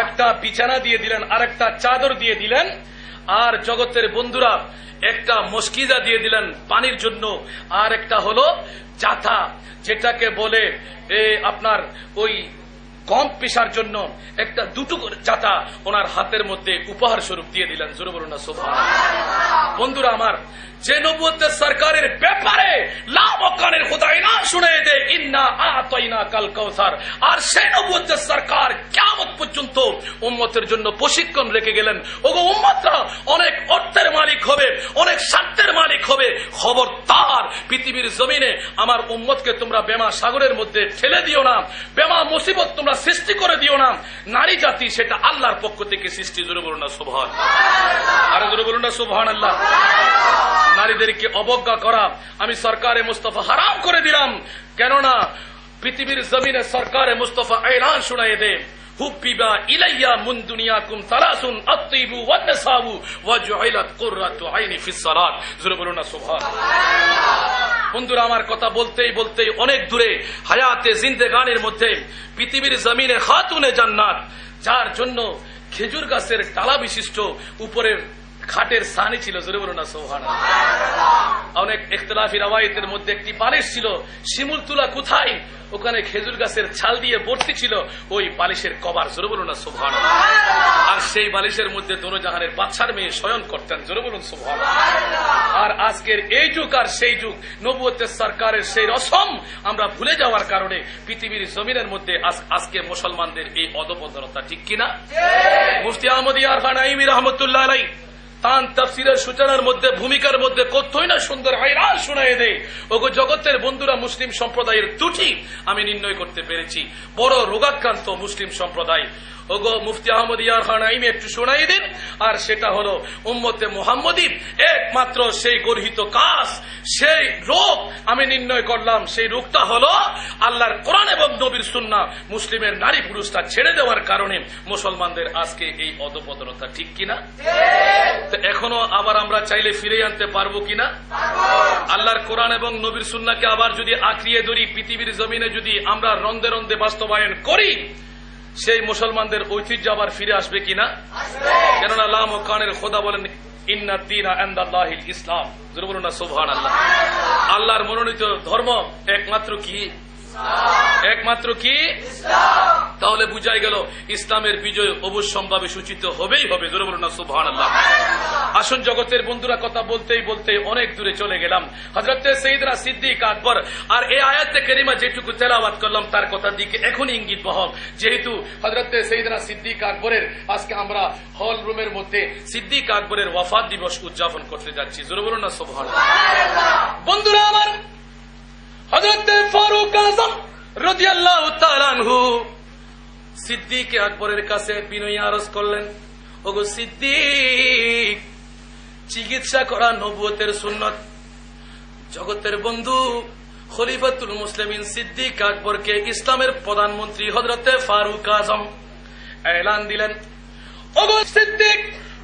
একটা বিছানা দিয়ে দিলেন, আরেকটা চাদর দিয়ে দিলেন, আর জগতের বন্ধুরা একটা মস্কিজা দিয়ে দিলেন পানির জন্য, আর একটা হলো জাথা, যেটাকে বলে আপনার ওই গম পেশার জন্য একটা দুটো জাতা ওনার হাতের মধ্যে উপহার স্বরূপ দিয়ে দিলেন। জোরে বলুন না সুবহানাল্লাহ। বন্ধুরা আমার, যে নবুয়তের সরকারের ব্যাপারে লামকানের খোদাই না শুনে দে ইন্না আতাইনা কাল কাউসার, আর সেই নবুয়তের সরকার কিয়ামত পর্যন্ত উম্মতের জন্য প্রশিক্ষণ রেখে গেলেন। ওগো উম্মতরা, অনেক অর্থের মালিক হবে, অনেক স্বার্থের মালিক হবে, খবরদার পৃথিবীর জমিনে আমার উম্মতকে তোমরা বেমা সাগরের মধ্যে ফেলে দিও না, বেমা মুসিবত তোমরা সৃষ্টি করে দিও না। নারী জাতি সেটা আল্লাহর পক্ষ থেকে সৃষ্টি। জোরে বলুন না সুবহানাল্লাহ। আর জোরে বলুন না সুবহানাল্লাহ। নারীদেরকে অবজ্ঞা করা আমি সরকারে মুস্তাফা হারাম করে দিলাম, কেননা পৃথিবীর জমিনে সরকারে মুস্তাফা এলান শুনায়ে দে, হুব্বিবা ইলাইয়া মিন দুনিয়াকুম সালাসুন আত-তিবু ওয়ান-নিসাউ ওয়া জুইলাত কুররাতু আইনি ফিস সালাত। জোরে বলুন না সুবহানাল্লাহ। বন্ধুরা আমার, কথা বলতেই বলতেই অনেক দূরে হায়াতে জিন্দেগানির মধ্যে পৃথিবীর জমিনে খাতুনে জান্নাত, যার জন্য খেজুর গাছের ডালা বিশিষ্ট উপরের খাটের সানি ছিল। জোরে বলুন না সুবহানাল্লাহ। অনেক ইখতিলাফি রাওয়ায়াতের মধ্যে একটি বালিশ ছিল, শিমুল তুলা কোথায়, ওখানে খেজুর গাছের ছাল দিয়ে ভর্তি ছিল ওই বালিশের কভার। জোরে বলুন না সুবহানাল্লাহ। আর সেই বালিশের মধ্যে দোনো জাহানের বাদশার মেয়ে শয়ন করতেন। জোরে বলুন সুবহানাল্লাহ। আর আজকের এই যুগ আর সেই যুগ, নবুয়তের সরকারের সেই রসম আমরা ভুলে যাওয়ার কারণে পৃথিবীর জমিনের মধ্যে আজকে মুসলমানদের এই অধপতনতা, ঠিক কিনা? মুফতি আহমদ ইয়ার খান আইমি রহমতুল্লাহ আলাইহি তান তাফসীরের সূচনার মধ্যে ভূমিকার মধ্যে কতই না সুন্দর আইরান শুনায়ে দেয়। ওগো জগতের বন্ধুরা, মুসলিম সম্প্রদায়ের ত্রুটি আমি নির্ণয় করতে পেরেছি, বড় রোগাক্রান্ত মুসলিম সম্প্রদায়। ওগো মুফতি আহমদ ইয়ার খান আইমি একটু শোনাই দিন। আর সেটা হলো উম্মতে মুহাম্মদীর একমাত্র সেই গর্হিত কাজ, সেই রোগ আমি নির্ণয় করলাম। সেই রোগটা হলো আল্লাহর কোরআন এবং নবীর সুন্নাহ মুসলিমের নারী পুরুষটা ছেড়ে দেওয়ার কারণে মুসলমানদের আজকে এই অধপতনতা, ঠিক কিনা? তো এখনো আবার আমরা চাইলে ফিরে আনতে পারবো কিনা? আল্লাহর কোরআন এবং নবীর সুন্নাহকে আবার যদি আঁকড়িয়ে ধরি, পৃথিবীর জমিনে যদি আমরা রন্দে রন্দে বাস্তবায়ন করি, সেই মুসলমানদের ঐতিহ্য আবার ফিরে আসবে কিনা? কেননা লামকানের খোদা বলেন ইন্না দীনা ইনদাল্লাহিল ইসলাম। জোরে বলুন না সুবহানাল্লাহ। আল্লাহর মনোনীত ধর্ম একমাত্র কি? একমাত্র কি? তাহলে বুঝাই গেল ইসলামের বিজয় অবশ্যম্ভাবে সূচিত হবেই হবে। জোরে বলুন না সুবহানাল্লাহ। আসুন জগতের বন্ধুরা, কথা বলতেই বলতেই অনেক দূরে চলে গেলাম। হযরতে সাইয়েদনা সিদ্দিক আকবর আর এই আয়াতে কারিমা যেটুকু তেলাওয়াত করলাম তার কথার দিকে এখন ইঙ্গিত বহক, যেহেতু হযরতে সাইয়েদনা সিদ্দিক আকবরের আজকে আমরা হল রুমের মধ্যে সিদ্দিক আকবরের ওয়াফাত দিবস উদযাপন করতে যাচ্ছি। জোরে বলুন না সুবহানাল্লাহ। বন্ধুরা আমার, হযরত ফারুক আযম রাদিয়াল্লাহু তাআলা আনহু সিদ্দিক আকবরের কাছে বিনয়ী আরজ করলেন, ওগো সিদ্দিক, চিকিৎসা করা নবুয়তের সুন্নাত। জগতের বন্ধু খলিফাতুল মুসলিমিন সিদ্দিক আকবরকে ইসলামের প্রধানমন্ত্রী হযরত ফারুক আযম এলান দিলেন, ওগো সিদ্দিক,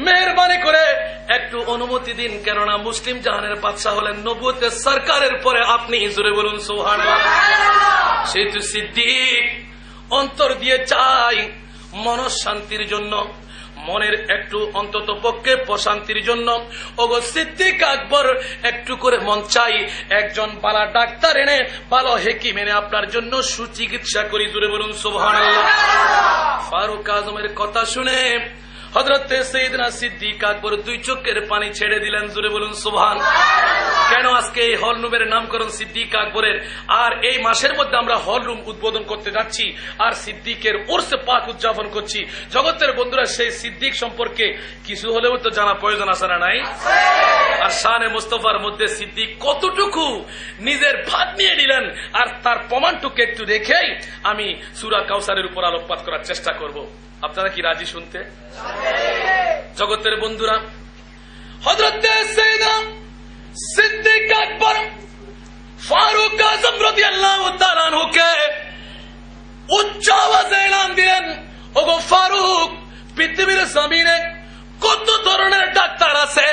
মেহরবানি করে একটু অনুমতি দিন, কেননা মুসলিম জাহানের বাদশা হলেন নবুয়তের সরকারের পরে আপনি। জোরে বলুন সুবহানাল্লাহ। সেহেতু সিদ্দিক অন্তর দিয়ে চাই মনঃশান্তির জন্য, মনের একটু অন্তত পক্ষে প্রশান্তির জন্য, ওগো সিদ্দিক আকবর একটু করে মন চাই একজন ভালো ডাক্তার এনে, ভালো হেকিম এনে আপনার জন্য সুচিকিৎসা করি। জোরে বলুন সুবহানাল্লাহ। ফারুক আযমের কথা শুনে হযরত সাইয়েদনা সিদ্দিক আকবর দুই চোখের পানি ছেড়ে দিলেন। জোরে বলুন সুবহানাল্লাহ। কেন আজকে এই হল রুমের নামকরণ সিদ্দিক আকবরের, আর এই মাসের মধ্যে আমরা হল রুম উদ্বোধন করতে যাচ্ছি আর সিদ্দিকের উরসে পাক উদযাপন করছি। জগতের বন্ধুরা, সেই সিদ্দিক সম্পর্কে কিছু হলেও তো জানা প্রয়োজন আছে না নাই? আর শানে মুস্তাফার মধ্যে সিদ্দিক কতটুকু নিজের ভাগ নিয়ে নিলেন, আর তার প্রমাণটুকু একটু রেখেই আমি সূরা কাউসারের উপর আলোকপাত করার চেষ্টা করব। আপনারা কি রাজি শুনতে? জগতের বন্ধুরা, হযরত সাইয়েদনা সিদ্দিক আকবর ফারুক আযম রাদিয়াল্লাহু তাআলা আনহুকে উচ্চ আওয়াজে এলান দিলেন, ওগো ফারুক, পৃথিবীর জমিনে কত ধরনের ডাক্তার আছে,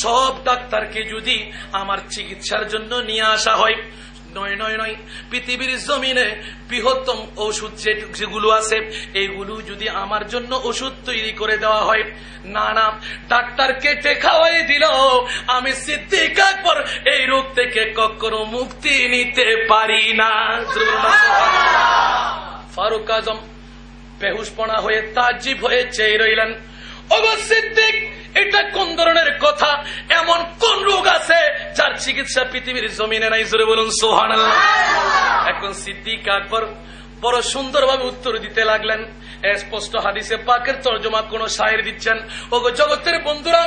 সব ডাক্তারকে যদি আমার চিকিৎসার জন্য নিয়ে আসা হয়, নয় নয় নয়, পৃথিবীর জমিনে বৃহত্তম ঔষধ যেগুলো আছে এইগুলো যদি আমার জন্য ওষুধ তৈরি করে দেওয়া হয়, না না, ডাক্তার কেটে খাওয়াই দিল, আমি সিদ্দিক আকবর এই রোগ থেকে কখনো মুক্তি নিতে পারি না। ফারুক আজম বেহুশপনা হয়ে তাজ্জিব হয়ে চেয়ে রইলেন। ওগো সিদ্দিক, এটা কোন ধরনের কথা? এমন কোন রোগ আছে যার চিকিৎসা পৃথিবীর জমিনে নাই? জোরে বলুন সুবহানাল্লাহ। এখন সিদ্দিক আকবর বড় সুন্দরভাবে উত্তর দিতে লাগলেন। স্পষ্ট হাদিসে পাকের তরজমা কোন শায়ের দিচ্ছেন। ওগো জগতের বন্ধুরা,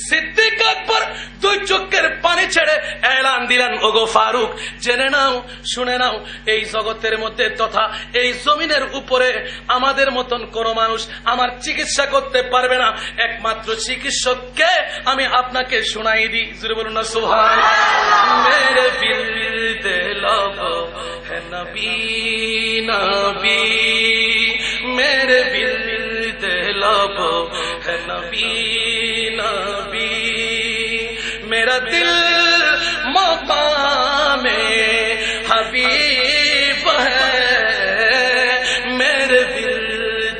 সিদ্দিক আকবর দুই চোখের পানি ছেড়ে এলান দিলেন, ওগো ফারুক, জেনে নাও, শুনে নাও, এই জগতের মধ্যে তথা এই জমিনের উপরে আমাদের মতন কোন মানুষ আমার চিকিৎসা করতে পারবে না। একমাত্র চিকিৎসককে আমি আপনাকে শোনাই দিই। জোরে বলুন না সুবহানাল্লাহ। মেরে দিল দে লগো है नबी नबी, मेरे दिल दे लबो है नबी नबी, मेरा दिल मकामे हबीब है, मेरे दिल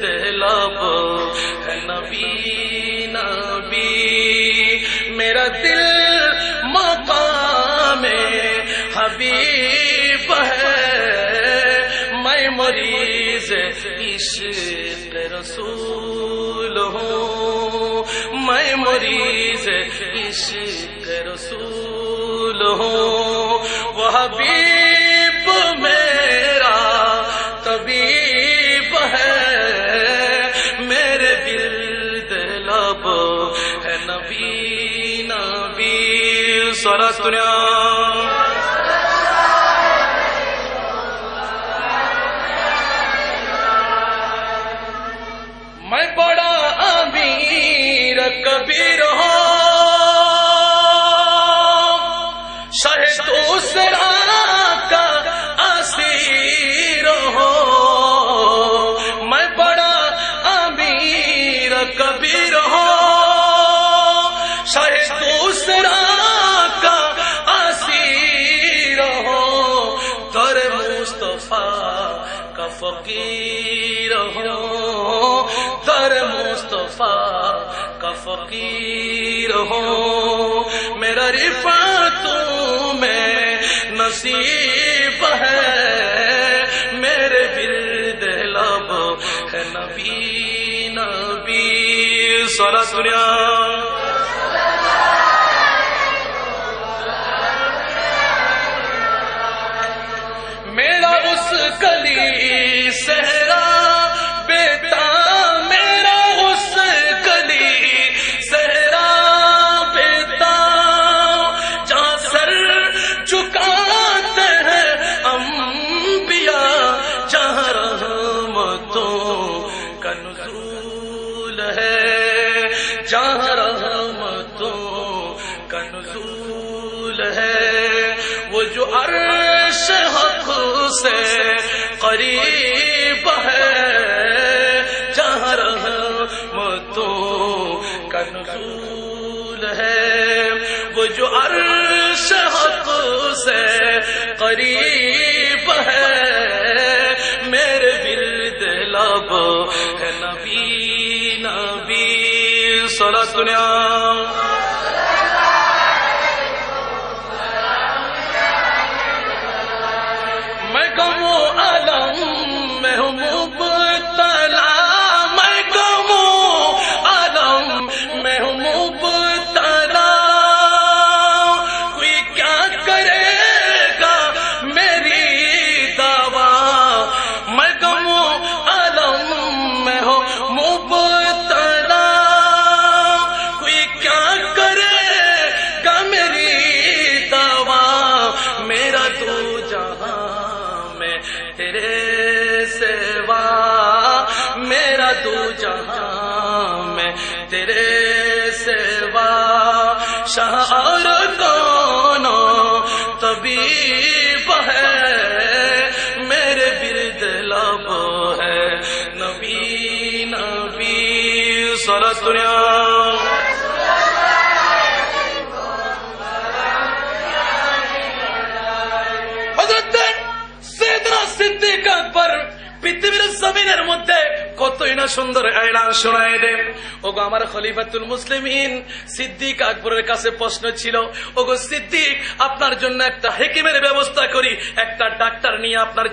दे लबो है नबी नबी, मेरा दिल मकामे हबीब है, मैं मरीज इश्क़ रसूल हूँ, मैं मरीज इश्क़ रसूल हूँ, वो हबीब मेरा तबीब है, मेरे दिल दे लब है नबी नबी। सलात दुनिया मैं बड़ा अमीर कबीर हूँ, शाहे दूसरा का असीर हूँ, मैं बड़ा अमीर कबीर हूँ, शाहे दूसरा का असीर हूँ, दर मुस्तफा का फकीर हूँ, दर मुस्तफा का फकीर हूँ, मेरा रिफ़ातों में नसीब है, मेरे विर्द लब है नबी नबी। सलात दुनिया मेरा उस गली सहरा बेटा, मेरा उस गली सहरा बेटा, जहाँ सर झुकाते हैं अंबिया, जहाँ रहमतों का नुज़ूल है, जहाँ रहमतों का नुज़ूल है, वो जो अर्श हक़ से करीब है, जहाँ रहमतों का नुज़ूल है, वो जो अर्श हक़ से करीब है, मेरे विर्द लब है नबी नबी। सलात दुनिया मैं गमो आलम में हूँ मुब्तला, मैं गमो आलम में हूँ मुब्तला, कोई क्या करेगा मेरी दावा, मैं गमो आलम में हूँ मुब्तला, कोई क्या करेगा मेरी दावा, मेरा दो जहां तेरे सेवा, मेरा दो जहां में तेरे सेवा, शाह और कौनो तबीब है, मेरे विर्द लब है नबी नबी। सलात दुनिया हज़रत জমিনের মধ্যে কতই না সুন্দর এলান শোনায় দেন। ওগো আমার খলিফাতুল মুসলিমিন সিদ্দিক আকবরের কাছে প্রশ্ন ছিল, ওগো সিদ্দিক, আপনার জন্য একটা হেকিমের ব্যবস্থা করি, একটা ডাক্তার নিয়ে আপনার